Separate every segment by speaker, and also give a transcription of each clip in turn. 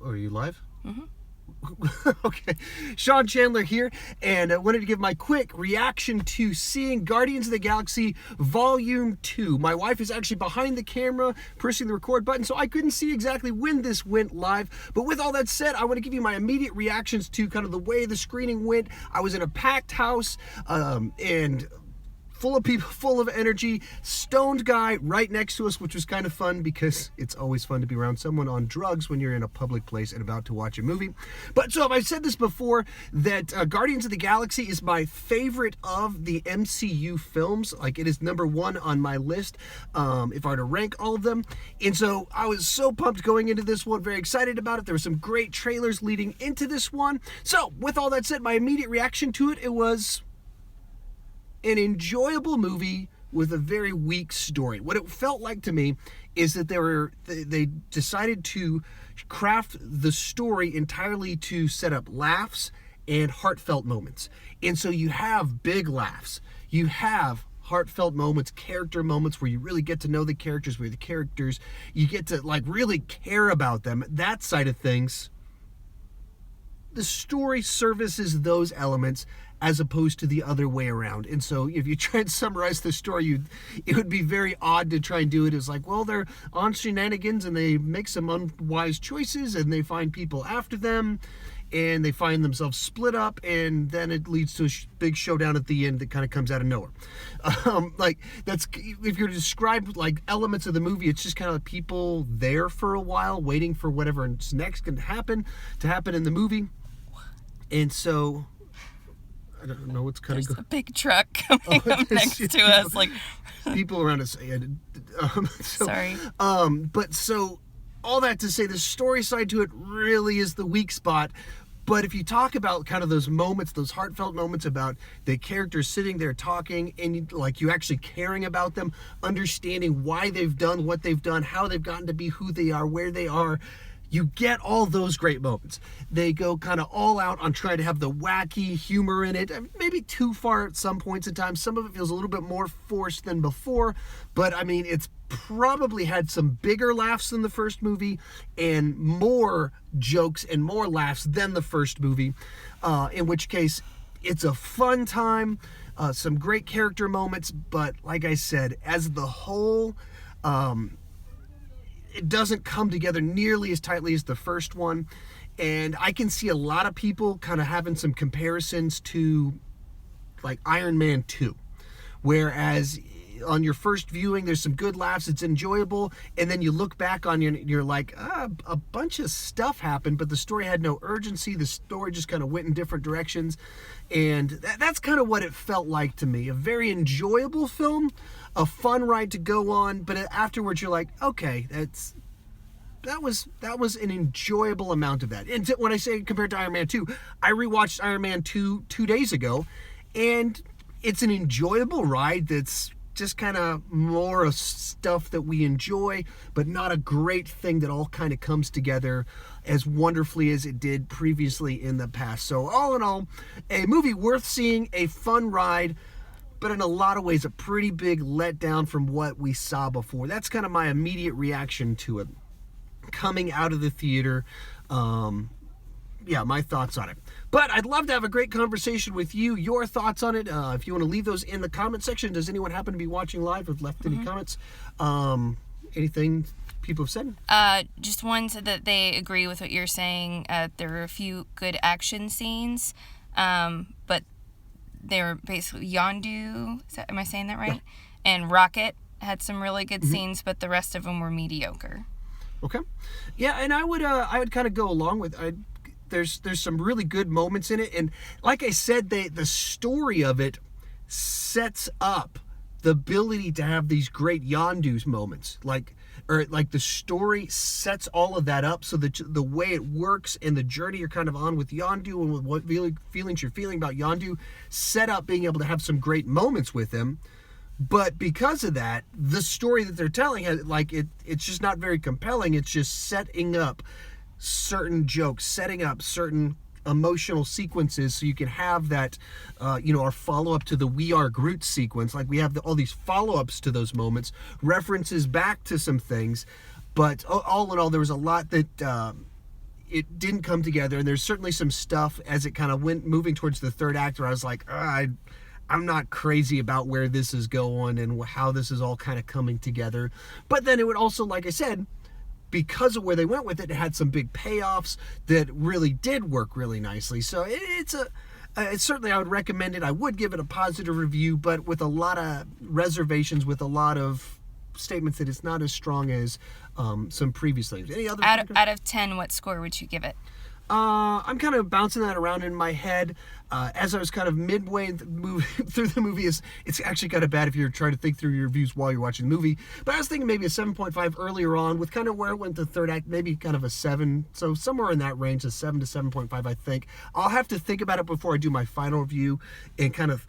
Speaker 1: Are you live?
Speaker 2: Mm-hmm.
Speaker 1: Okay. Sean Chandler here, and I wanted to give my quick reaction to seeing Guardians of the Galaxy Volume 2. My wife is actually behind the camera pressing the record button, so I couldn't see exactly when this went live. But with all that said, I want to give you my immediate reactions to kind of the way the screening went. I was in a packed house, and full of people, full of energy, stoned guy right next to us, which was kind of fun because it's always fun to be around someone on drugs when you're in a public place and about to watch a movie. But so I've said this before, that Guardians of the Galaxy is my favorite of the MCU films. Like, it is number one on my list if I were to rank all of them. And so I was so pumped going into this one, very excited about it. There were some great trailers leading into this one. So with all that said, my immediate reaction to it was an enjoyable movie with a very weak story. What it felt like to me is that they decided to craft the story entirely to set up laughs and heartfelt moments. And so you have big laughs, you have heartfelt moments, character moments where you really get to know the characters, you get to like really care about them, that side of things. The story services those elements as opposed to the other way around. And so if you try and summarize the story, it would be very odd to try and do it as like, well, they're on shenanigans and they make some unwise choices and they find people after them and they find themselves split up, and then it leads to a big showdown at the end that kind of comes out of nowhere. Like, that's, if you're to describe like elements of the movie, it's just kind of like people there for a while waiting for whatever's next can happen in the movie. And so I don't know what's kind of
Speaker 2: a big truck coming up next to us, like
Speaker 1: people around us.
Speaker 2: Sorry.
Speaker 1: But so all that to say, the story side to it really is the weak spot. But if you talk about kind of those moments, those heartfelt moments about the characters sitting there talking and you actually caring about them, understanding why they've done what they've done, how they've gotten to be who they are, where they are, you get all those great moments. They go kind of all out on trying to have the wacky humor in it, maybe too far at some points in time. Some of it feels a little bit more forced than before, but I mean, it's probably had some bigger laughs than the first movie and more jokes and more laughs than the first movie, in which case it's a fun time, some great character moments, but like I said, as the whole, it doesn't come together nearly as tightly as the first one. And I can see a lot of people kind of having some comparisons to like Iron Man 2. Whereas on your first viewing, there's some good laughs, it's enjoyable. And then you look back on you're like, a bunch of stuff happened, but the story had no urgency. The story just kind of went in different directions. And that's kind of what it felt like to me. A very enjoyable film, a fun ride to go on, but afterwards you're like, okay, that was an enjoyable amount of that. And when I say compared to Iron Man 2, I rewatched Iron Man 2 2 days ago, and it's an enjoyable ride that's just kind of more of stuff that we enjoy, but not a great thing that all kind of comes together as wonderfully as it did previously in the past. So all in all, a movie worth seeing, a fun ride, but in a lot of ways a pretty big letdown from what we saw before. That's kind of my immediate reaction to it coming out of the theater. My thoughts on it. But I'd love to have a great conversation with you, your thoughts on it. If you want to leave those in the comment section. Does anyone happen to be watching live or left any comments? Anything people have said?
Speaker 2: Just one said that they agree with what you're saying. There were a few good action scenes, but they were basically Yondu, am I saying that right? Yeah. And Rocket had some really good scenes, but the rest of them were mediocre.
Speaker 1: Okay. Yeah, and I would kind of go along with there's some really good moments in it, and like I said, the story of it sets up the ability to have these great Yondu's moments, like the story sets all of that up, so that the way it works and the journey you're kind of on with Yondu and with what feelings you're feeling about Yondu set up being able to have some great moments with him. But because of that, the story that they're telling has it's just not very compelling. It's just setting up certain jokes, setting up certain emotional sequences so you can have that, our follow-up to the We Are Groot sequence. Like, we have all these follow-ups to those moments, references back to some things. But all in all, there was a lot that it didn't come together, and there's certainly some stuff as it kind of went moving towards the third act where I was like, I'm not crazy about where this is going and how this is all kind of coming together. But then it would also, like I said, because of where they went with it, it had some big payoffs that really did work really nicely. So it's certainly, I would recommend it. I would give it a positive review, but with a lot of reservations, with a lot of statements that it's not as strong as some previous things. Any other
Speaker 2: out of 10, what score would you give it?
Speaker 1: I'm kind of bouncing that around in my head. As I was kind of midway through the movie, it's actually kind of bad if you're trying to think through your reviews while you're watching the movie. But I was thinking maybe a 7.5 earlier on, with kind of where it went to third act, maybe kind of a 7. So somewhere in that range, a 7 to 7.5, I think. I'll have to think about it before I do my final review and kind of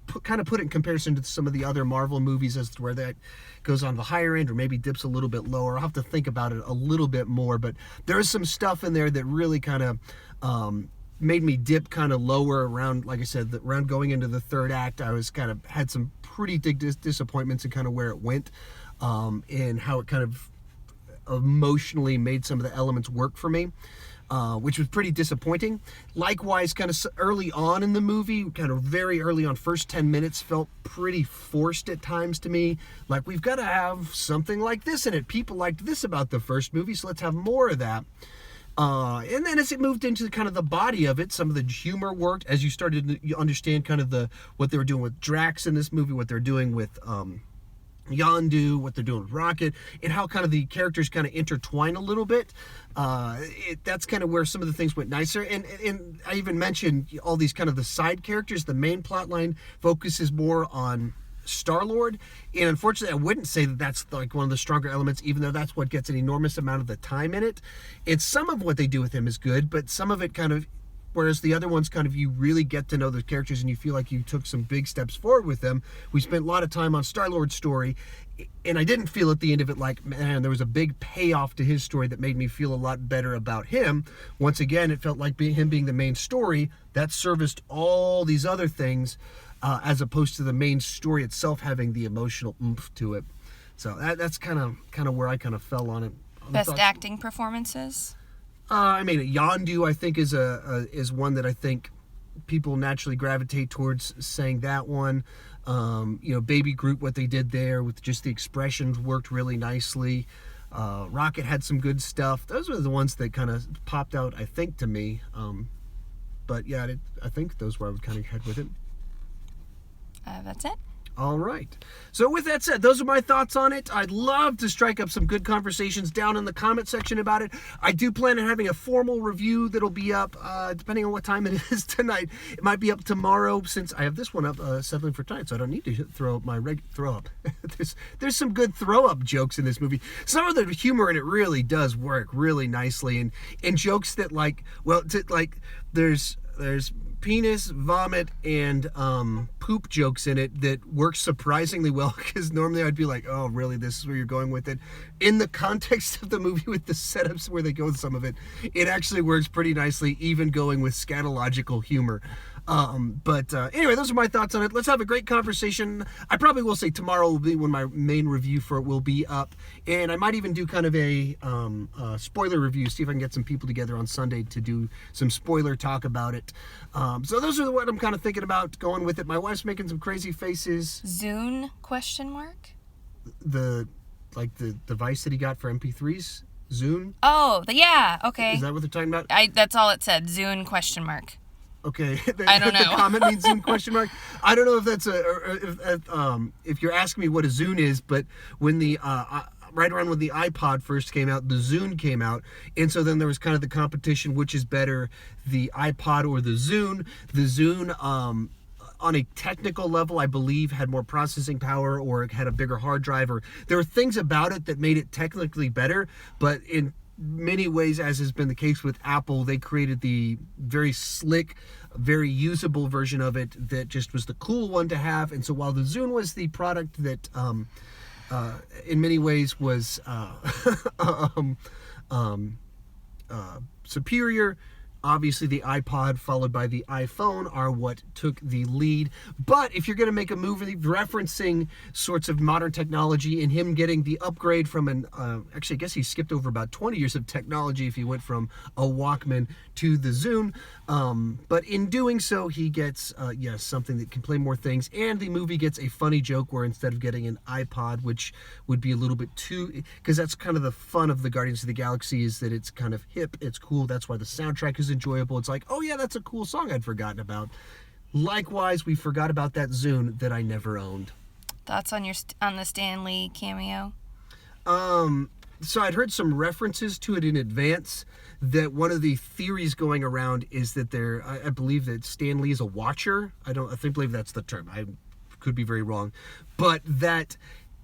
Speaker 1: put it in comparison to some of the other Marvel movies as to where that goes on the higher end or maybe dips a little bit lower. I'll have to think about it a little bit more, but there is some stuff in there that really kind of made me dip kind of lower around, like I said, around going into the third act. I was kind of had some pretty big disappointments in kind of where it went, and how it kind of emotionally made some of the elements work for me, which was pretty disappointing. Likewise, kind of early on in the movie, kind of very early on, first 10 minutes felt pretty forced at times to me. Like, we've got to have something like this in it. People liked this about the first movie, so let's have more of that. And then as it moved into kind of the body of it, some of the humor worked as you started to understand kind of what they were doing with Drax in this movie, what they're doing with Yondu, what they're doing with Rocket, and how kind of the characters kind of intertwine a little bit. That's kind of where some of the things went nicer. And I even mentioned all these kind of the side characters. The main plot line focuses more on Star-Lord, and unfortunately I wouldn't say that that's like one of the stronger elements, even though that's what gets an enormous amount of the time in it. And some of what they do with him is good, but some of it kind of, whereas the other ones kind of, you really get to know the characters and you feel like you took some big steps forward with them. We spent a lot of time on Star-Lord's story, and I didn't feel at the end of it like, man, there was a big payoff to his story that made me feel a lot better about him. Once again, it felt like him being the main story that serviced all these other things, as opposed to the main story itself having the emotional oomph to it. So that's kind of where I kind of fell on it.
Speaker 2: Best acting performances?
Speaker 1: I mean, Yondu, I think, is one that I think people naturally gravitate towards saying that one. Baby Groot, what they did there with just the expressions worked really nicely. Rocket had some good stuff. Those were the ones that kind of popped out, I think, to me. But yeah, I think those were I would kind of head with it.
Speaker 2: That's it.
Speaker 1: All right. So with that said, those are my thoughts on it. I'd love to strike up some good conversations down in the comment section about it. I do plan on having a formal review that'll be up, depending on what time it is tonight. It might be up tomorrow, since I have this one up settling for tonight, so I don't need to throw up my throw up. There's some good throw up jokes in this movie. Some of the humor in it really does work really nicely, and jokes that there's penis, vomit, and poop jokes in it that work surprisingly well, because normally I'd be like, oh, really, this is where you're going with it? In the context of the movie, with the setups where they go with some of it, it actually works pretty nicely, even going with scatological humor. Anyway, those are my thoughts on it. Let's have a great conversation. I probably will say tomorrow will be when my main review for it will be up, and I might even do kind of a spoiler review, see if I can get some people together on Sunday to do some spoiler talk about it. So those are what I'm kind of thinking about going with it. My wife's making some crazy faces.
Speaker 2: Zune ?
Speaker 1: The device that he got for MP3s? Zune?
Speaker 2: Oh, yeah, okay.
Speaker 1: Is that what they're talking about?
Speaker 2: That's all it said, Zune ?
Speaker 1: Okay.
Speaker 2: I don't know.
Speaker 1: The comment means Zune ? I don't know if that's if you're asking me what a Zune is, but when the right around when the iPod first came out, the Zune came out, and so then there was kind of the competition, which is better, the iPod or the Zune. The Zune, on a technical level, I believe, had more processing power, or it had a bigger hard drive, or there were things about it that made it technically better, but in many ways, as has been the case with Apple, they created the very slick, very usable version of it that just was the cool one to have. And so while the Zune was the product that in many ways was superior, Obviously, the iPod followed by the iPhone are what took the lead. But if you're going to make a movie referencing sorts of modern technology and him getting the upgrade from an... actually, I guess he skipped over about 20 years of technology if he went from a Walkman to the Zune. But in doing so, he gets, yes, something that can play more things. And the movie gets a funny joke where instead of getting an iPod, which would be a little bit too... Because that's kind of the fun of the Guardians of the Galaxy, is that it's kind of hip, it's cool. That's why the soundtrack is enjoyable. It's like, oh yeah, that's a cool song I'd forgotten about. Likewise, we forgot about that Zune that I never owned.
Speaker 2: Thoughts on on the Stan Lee cameo?
Speaker 1: So I'd heard some references to it in advance. That one of the theories going around is that I believe that Stan Lee is a watcher. I believe that's the term. I could be very wrong, but that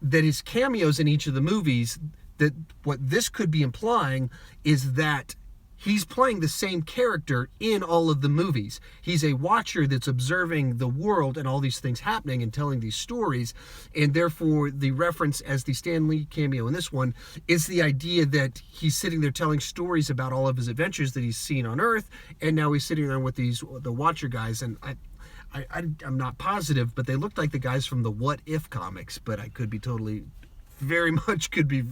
Speaker 1: his cameos in each of the movies, that what this could be implying is that he's playing the same character in all of the movies. He's a watcher that's observing the world and all these things happening and telling these stories. And therefore, the reference as the Stan Lee cameo in this one is the idea that he's sitting there telling stories about all of his adventures that he's seen on Earth. And now he's sitting there with the Watcher guys. And I'm not positive, but they looked like the guys from the What If comics. But I could be totally... very much could be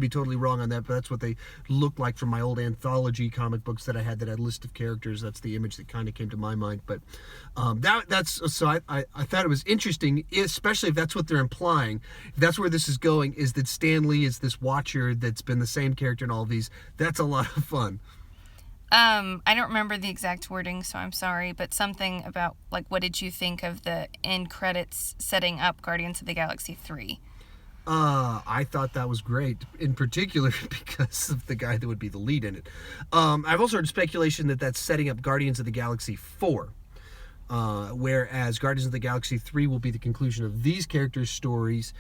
Speaker 1: totally wrong on that, but that's what they look like from my old anthology comic books that I had that had a list of characters. That's the image that kind of came to my mind. But that's so I thought it was interesting, especially if that's what they're implying. If that's where this is going, is that Stan Lee is this watcher that's been the same character in all of these. That's a lot of fun.
Speaker 2: I don't remember the exact wording, so I'm sorry, but something about, like, what did you think of the end credits setting up Guardians of the Galaxy 3?
Speaker 1: I thought that was great, in particular because of the guy that would be the lead in it. I've also heard speculation that that's setting up Guardians of the Galaxy 4, whereas Guardians of the Galaxy 3 will be the conclusion of these characters' stories,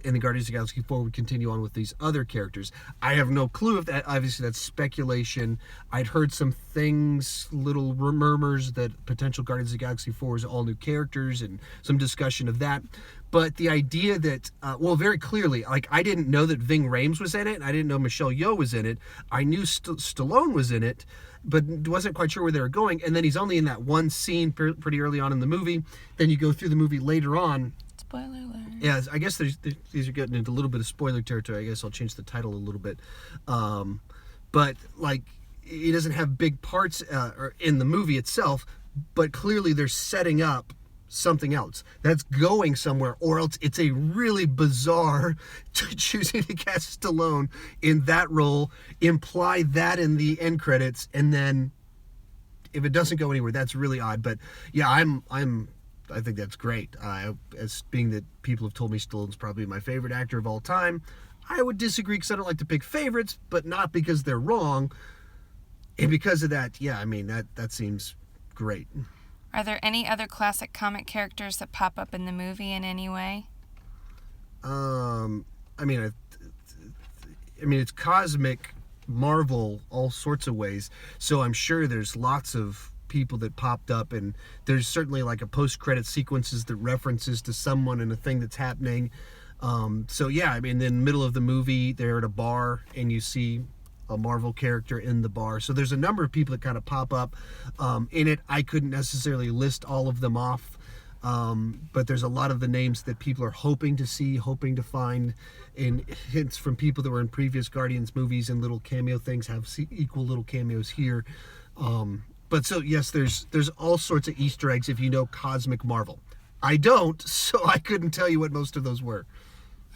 Speaker 1: and the Guardians of the Galaxy 4 would continue on with these other characters. I have no clue if that, obviously that's speculation. I'd heard some things, little murmurs that potential Guardians of the Galaxy 4 is all new characters and some discussion of that. But the idea that, very clearly, like, I didn't know that Ving Rhames was in it, and I didn't know Michelle Yeoh was in it. I knew Stallone was in it, but wasn't quite sure where they were going. And then he's only in that one scene pretty early on in the movie. Then you go through the movie later on.
Speaker 2: Spoiler alert. Yeah,
Speaker 1: I guess these are getting into a little bit of spoiler territory. I guess I'll change the title a little bit. But, like, he doesn't have big parts in the movie itself, but clearly they're setting up something else that's going somewhere, or else it's a really bizarre choosing to cast Stallone in that role, imply that in the end credits, and then if it doesn't go anywhere, that's really odd. But yeah, I think that's great. As being that people have told me Stallone's probably my favorite actor of all time, I would disagree because I don't like to pick favorites, but not because they're wrong. And because of that, yeah, I mean, that seems great.
Speaker 2: Are there any other classic comic characters that pop up in the movie in any way?
Speaker 1: I mean, it's cosmic, Marvel, all sorts of ways. So I'm sure there's lots of people that popped up, and there's certainly like a post-credit sequences that references to someone and a thing that's happening. So yeah, I mean, in the middle of the movie, they're at a bar, and you see a Marvel character in the bar. So there's a number of people that kind of pop up in it. I couldn't necessarily list all of them off, but there's a lot of the names that people are hoping to see, hoping to find, and hints from people that were in previous Guardians movies, and little cameo things have equal little cameos here. But so yes, there's all sorts of Easter eggs if you know cosmic Marvel. I don't, so I couldn't tell you what most of those were.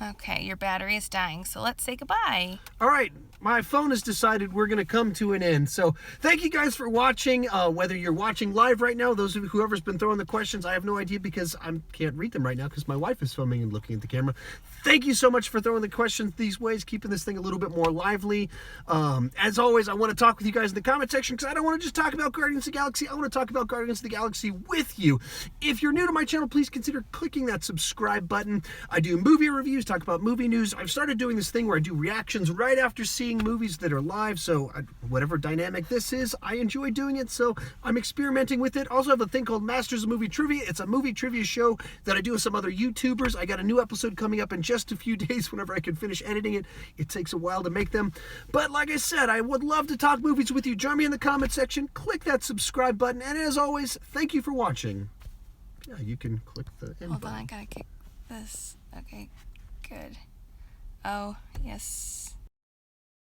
Speaker 2: Okay, your battery is dying, so let's say goodbye.
Speaker 1: All right, my phone has decided we're going to come to an end. So thank you guys for watching. Whether you're watching live right now, whoever's been throwing the questions, I have no idea because I can't read them right now because my wife is filming and looking at the camera. Thank you so much for throwing the questions these ways, keeping this thing a little bit more lively. As always, I want to talk with you guys in the comment section because I don't want to just talk about Guardians of the Galaxy. I want to talk about Guardians of the Galaxy with you. If you're new to my channel, please consider clicking that subscribe button. I do movie reviews, movies, talk about movie news. I've started doing this thing where I do reactions right after seeing movies that are live, so whatever dynamic this is, I enjoy doing it, so I'm experimenting with it. Also have a thing called Masters of Movie Trivia. It's a movie trivia show that I do with some other YouTubers. I got a new episode coming up in just a few days whenever I can finish editing it. It takes a while to make them. But like I said, I would love to talk movies with you. Join me in the comment section. Click that subscribe button. And as always, thank you for watching. Yeah, you can click the end
Speaker 2: Hold
Speaker 1: button.
Speaker 2: on, I gotta kick this. Okay, good. Oh, yes.